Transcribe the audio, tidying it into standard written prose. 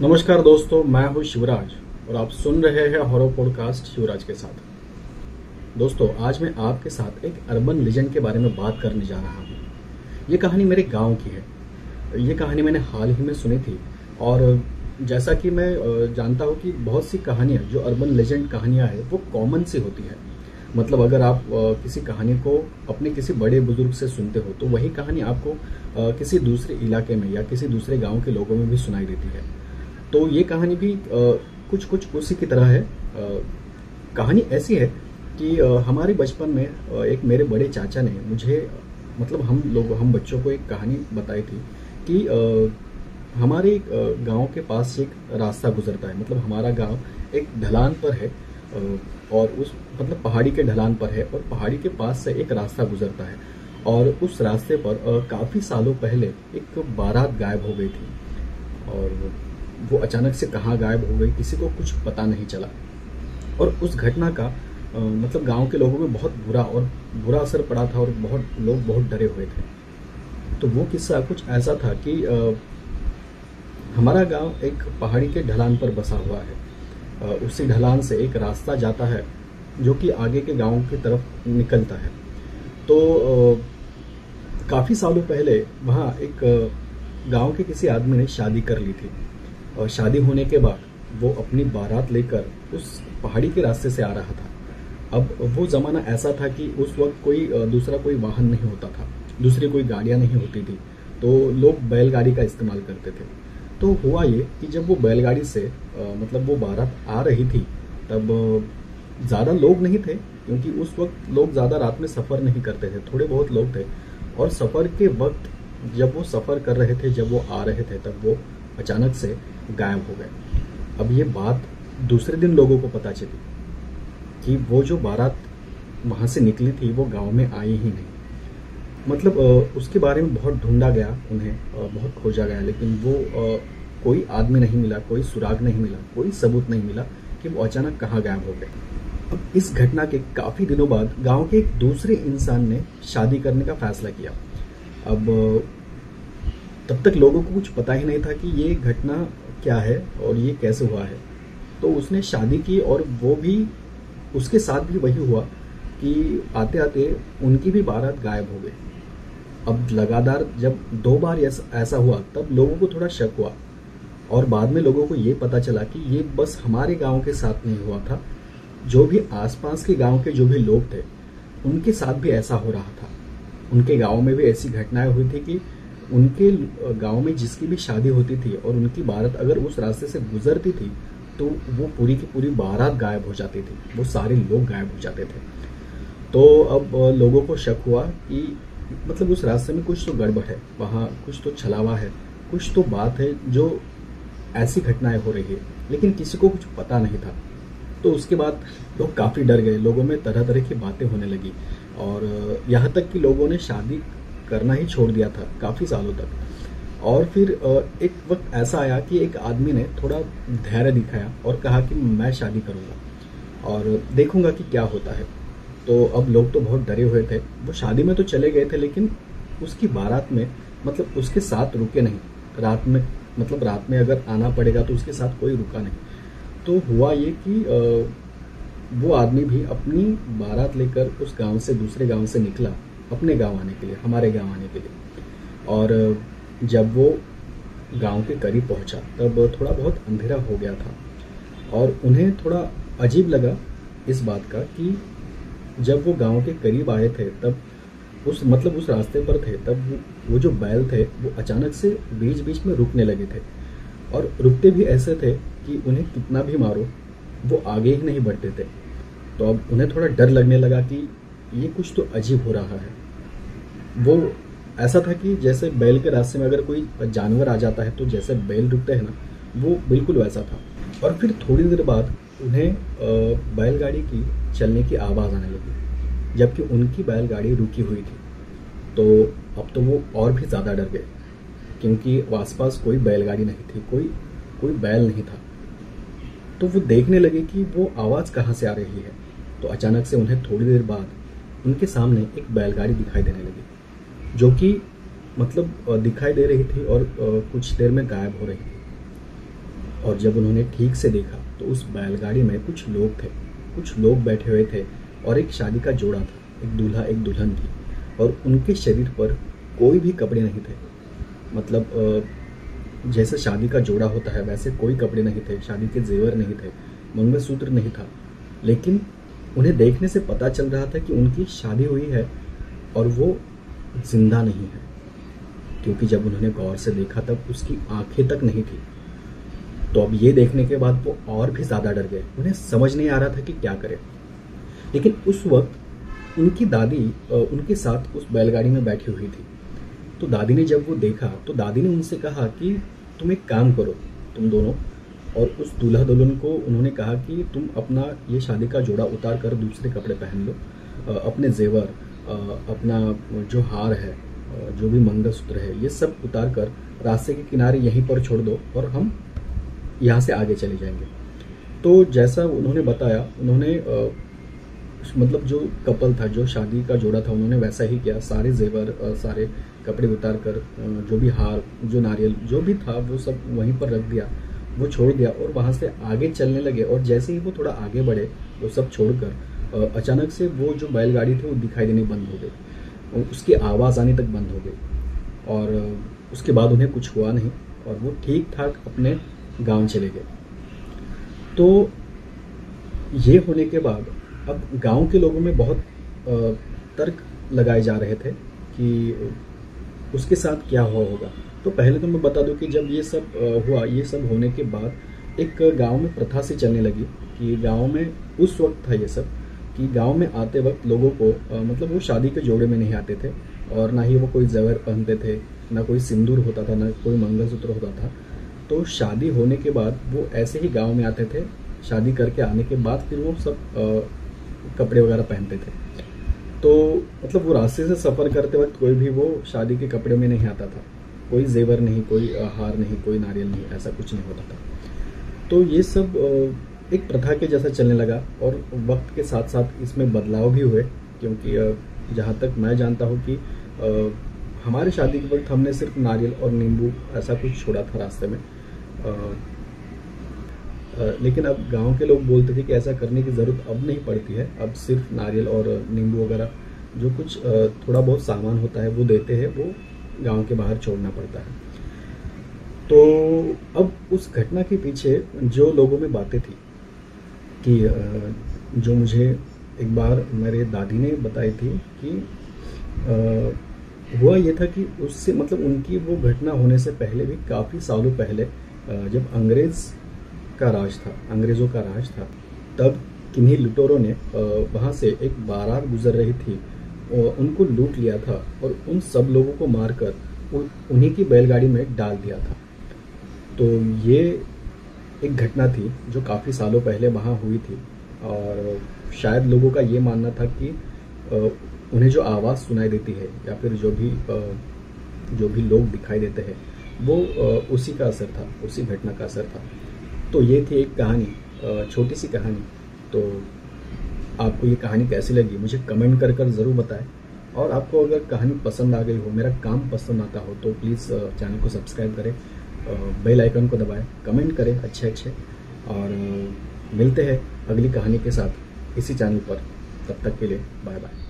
नमस्कार दोस्तों, मैं हूं शिवराज और आप सुन रहे हैं हॉरर पॉडकास्ट शिवराज के साथ। दोस्तों, आज मैं आपके साथ एक अर्बन लेजेंड के बारे में बात करने जा रहा हूं। ये कहानी मेरे गांव की है। ये कहानी मैंने हाल ही में सुनी थी और जैसा कि मैं जानता हूं कि बहुत सी कहानियां जो अर्बन लेजेंड कहानियां हैं वो कॉमन सी होती है। मतलब अगर आप किसी कहानी को अपने किसी बड़े बुजुर्ग से सुनते हो तो वही कहानी आपको किसी दूसरे इलाके में या किसी दूसरे गांव के लोगों में भी सुनाई देती है। तो ये कहानी भी कुछ कुछ उसी की तरह है। कहानी ऐसी है कि हमारे बचपन में एक मेरे बड़े चाचा ने मुझे मतलब हम बच्चों को एक कहानी बताई थी कि हमारे गांव के पास से एक रास्ता गुजरता है। मतलब हमारा गांव एक ढलान पर है और उस मतलब पहाड़ी के ढलान पर है और पहाड़ी के पास से एक रास्ता गुजरता है और उस रास्ते पर काफ़ी सालों पहले एक बारात गायब हो गई थी और वो अचानक से कहाँ गायब हो गई किसी को कुछ पता नहीं चला। और उस घटना का मतलब गांव के लोगों में बहुत बुरा असर पड़ा था और लोग बहुत डरे हुए थे। तो वो किस्सा कुछ ऐसा था कि हमारा गांव एक पहाड़ी के ढलान पर बसा हुआ है। उसी ढलान से एक रास्ता जाता है जो कि आगे के गांव की तरफ निकलता है। तो काफ़ी सालों पहले वहाँ एक गांव के किसी आदमी ने शादी कर ली थी और शादी होने के बाद वो अपनी बारात लेकर उस पहाड़ी के रास्ते से आ रहा था। अब वो ज़माना ऐसा था कि उस वक्त दूसरा कोई वाहन नहीं होता था, दूसरी कोई गाड़ियाँ नहीं होती थी, तो लोग बैलगाड़ी का इस्तेमाल करते थे। तो हुआ ये कि जब वो बैलगाड़ी से मतलब वो बारात आ रही थी तब ज़्यादा लोग नहीं थे, क्योंकि उस वक्त लोग ज़्यादा रात में सफ़र नहीं करते थे, थोड़े बहुत लोग थे। और सफ़र के वक्त जब वो सफ़र कर रहे थे, जब वो आ रहे थे, तब वो अचानक से गायब हो गए। अब ये बात दूसरे दिन लोगों को पता चली कि वो जो बारात वहाँ से निकली थी वो गांव में आई ही नहीं। मतलब उसके बारे में बहुत ढूंढा गया, उन्हें बहुत खोजा गया, लेकिन वो कोई आदमी नहीं मिला, कोई सुराग नहीं मिला, कोई सबूत नहीं मिला कि वो अचानक कहाँ गायब हो गए। अब इस घटना के काफ़ी दिनों बाद गांव के एक दूसरे इंसान ने शादी करने का फैसला किया। अब तब तक लोगों को कुछ पता ही नहीं था कि ये घटना क्या है और ये कैसे हुआ है। तो उसने शादी की और वो भी उसके साथ भी वही हुआ कि आते आते उनकी भी बारात गायब हो गई। अब लगातार जब 2 बार ऐसा हुआ तब लोगों को थोड़ा शक हुआ और बाद में लोगों को ये पता चला कि ये बस हमारे गांव के साथ नहीं हुआ था, जो भी आसपास के गांव के जो भी लोग थे उनके साथ भी ऐसा हो रहा था। उनके गांव में भी ऐसी घटनाएं हुई थी कि उनके गांव में जिसकी भी शादी होती थी और उनकी बारात अगर उस रास्ते से गुजरती थी तो वो पूरी की पूरी बारात गायब हो जाती थी, वो सारे लोग गायब हो जाते थे। तो अब लोगों को शक हुआ कि मतलब उस रास्ते में कुछ तो गड़बड़ है, वहाँ कुछ तो छलावा है, कुछ तो बात है जो ऐसी घटनाएं हो रही है, लेकिन किसी को कुछ पता नहीं था। तो उसके बाद लोग काफ़ी डर गए, लोगों में तरह तरह की बातें होने लगी और यहाँ तक कि लोगों ने शादी करना ही छोड़ दिया था काफ़ी सालों तक। और फिर एक वक्त ऐसा आया कि एक आदमी ने थोड़ा धैर्य दिखाया और कहा कि मैं शादी करूँगा और देखूंगा कि क्या होता है। तो अब लोग तो बहुत डरे हुए थे, वो शादी में तो चले गए थे लेकिन उसकी बारात में मतलब उसके साथ रुके नहीं। रात में मतलब रात में अगर आना पड़ेगा तो उसके साथ कोई रुका नहीं। तो हुआ ये कि वो आदमी भी अपनी बारात लेकर उस गांव से दूसरे गांव से निकला अपने गांव आने के लिए, हमारे गांव आने के लिए। और जब वो गांव के करीब पहुंचा तब थोड़ा बहुत अंधेरा हो गया था और उन्हें थोड़ा अजीब लगा इस बात का कि जब वो गांव के करीब आए थे तब उस रास्ते पर थे, तब वो जो बैल थे वो अचानक से बीच बीच में रुकने लगे थे और रुकते भी ऐसे थे कि उन्हें कितना भी मारो वो आगे ही नहीं बढ़ते थे। तो अब उन्हें थोड़ा डर लगने लगा कि ये कुछ तो अजीब हो रहा है। वो ऐसा था कि जैसे बैल के रास्ते में अगर कोई जानवर आ जाता है तो जैसे बैल रुकते हैं ना, वो बिल्कुल वैसा था। और फिर थोड़ी देर बाद उन्हें बैलगाड़ी की चलने की आवाज़ आने लगी, जबकि उनकी बैलगाड़ी रुकी हुई थी। तो अब तो वो और भी ज़्यादा डर गए क्योंकि आसपास कोई बैलगाड़ी नहीं थी, कोई बैल नहीं था। तो वो देखने लगे कि वो आवाज़ कहाँ से आ रही है। तो अचानक से उन्हें थोड़ी देर बाद उनके सामने एक बैलगाड़ी दिखाई देने लगी, जो कि दिखाई दे रही थी और कुछ देर में गायब हो रही थी। और जब उन्होंने ठीक से देखा तो उस बैलगाड़ी में कुछ लोग थे, कुछ लोग बैठे हुए थे और एक शादी का जोड़ा था, एक दूल्हा एक दुल्हन थी, और उनके शरीर पर कोई भी कपड़े नहीं थे। मतलब जैसे शादी का जोड़ा होता है वैसे कोई कपड़े नहीं थे, शादी के जेवर नहीं थे, मंगलसूत्र नहीं था, लेकिन उन्हें देखने से पता चल रहा था कि उनकी शादी हुई है और वो जिंदा नहीं है, क्योंकि जब उन्होंने गौर से देखा तब उसकी आंखें तक नहीं थी। तो अब ये देखने के बाद वो और भी ज्यादा डर गए, उन्हें समझ नहीं आ रहा था कि क्या करें। लेकिन उस वक्त उनकी दादी उनके साथ उस बैलगाड़ी में बैठी हुई थी। तो दादी ने जब वो देखा तो दादी ने उनसे कहा कि तुम एक काम करो, तुम दोनों, और उस दूल्हा दुल्हन को उन्होंने कहा कि तुम अपना ये शादी का जोड़ा उतार कर दूसरे कपड़े पहन लो, अपने जेवर, अपना जो हार है, जो भी मंगलसूत्र है, ये सब उतार कर रास्ते के किनारे यहीं पर छोड़ दो और हम यहाँ से आगे चले जाएंगे। तो जैसा उन्होंने बताया, उन्होंने मतलब जो कपल था, जो शादी का जोड़ा था, उन्होंने वैसा ही किया। सारे जेवर, सारे कपड़े उतार कर, जो भी हार, जो नारियल, जो भी था वो सब वहीं पर रख दिया, वो छोड़ दिया और वहां से आगे चलने लगे। और जैसे ही वो थोड़ा आगे बढ़े वो सब छोड़कर अचानक से वो जो बैलगाड़ी थी वो दिखाई देनी बंद हो गई, उसकी आवाज़ आनी तक बंद हो गई, और उसके बाद उन्हें कुछ हुआ नहीं और वो ठीक ठाक अपने गांव चले गए। तो ये होने के बाद अब गांव के लोगों में बहुत तर्क लगाए जा रहे थे कि उसके साथ क्या हुआ होगा। तो पहले तो मैं बता दूं कि जब ये सब हुआ, ये सब होने के बाद एक गांव में प्रथा सी चलने लगी कि गांव में उस वक्त था ये सब कि गांव में आते वक्त लोगों को मतलब वो शादी के जोड़े में नहीं आते थे और ना ही वो कोई जेवर पहनते थे, ना कोई सिंदूर होता था, ना कोई मंगलसूत्र होता था। तो शादी होने के बाद वो ऐसे ही गांव में आते थे, शादी करके आने के बाद फिर वो सब कपड़े वगैरह पहनते थे। तो मतलब वो रास्ते से सफ़र करते वक्त कोई भी वो शादी के कपड़े में नहीं आता था, कोई जेवर नहीं, कोई हार नहीं, कोई नारियल नहीं, ऐसा कुछ नहीं होता था। तो ये सब एक प्रथा के जैसा चलने लगा और वक्त के साथ साथ इसमें बदलाव भी हुए, क्योंकि जहाँ तक मैं जानता हूँ कि हमारे शादी के वक्त हमने सिर्फ नारियल और नींबू ऐसा कुछ छोड़ा था रास्ते में, लेकिन अब गांव के लोग बोलते थे कि ऐसा करने की ज़रूरत अब नहीं पड़ती है, अब सिर्फ नारियल और नींबू वगैरह जो कुछ थोड़ा बहुत सामान होता है वो देते हैं, वो गांव के बाहर छोड़ना पड़ता है। तो अब उस घटना के पीछे जो लोगों में बातें थी कि जो मुझे एक बार मेरे दादी ने बताई थी कि हुआ ये था कि उससे मतलब उनकी वो घटना होने से पहले भी काफ़ी सालों पहले जब अंग्रेज़ों का राज था, तब किन्हीं लुटेरों ने वहाँ से एक बारात गुजर रही थी, उनको लूट लिया था और उन सब लोगों को मारकर उन्हीं की बैलगाड़ी में डाल दिया था। तो ये एक घटना थी जो काफ़ी सालों पहले वहाँ हुई थी और शायद लोगों का ये मानना था कि उन्हें जो आवाज़ सुनाई देती है या फिर जो भी लोग दिखाई देते हैं वो उसी का असर था, उसी घटना का असर था। तो ये थी एक कहानी, छोटी सी कहानी। तो आपको ये कहानी कैसी लगी मुझे कमेंट कर ज़रूर बताएं, और आपको अगर कहानी पसंद आ गई हो, मेरा काम पसंद आता हो, तो प्लीज़ चैनल को सब्सक्राइब करें, बेल आइकन को दबाएं, कमेंट करें अच्छे और मिलते हैं अगली कहानी के साथ इसी चैनल पर। तब तक के लिए बाय बाय।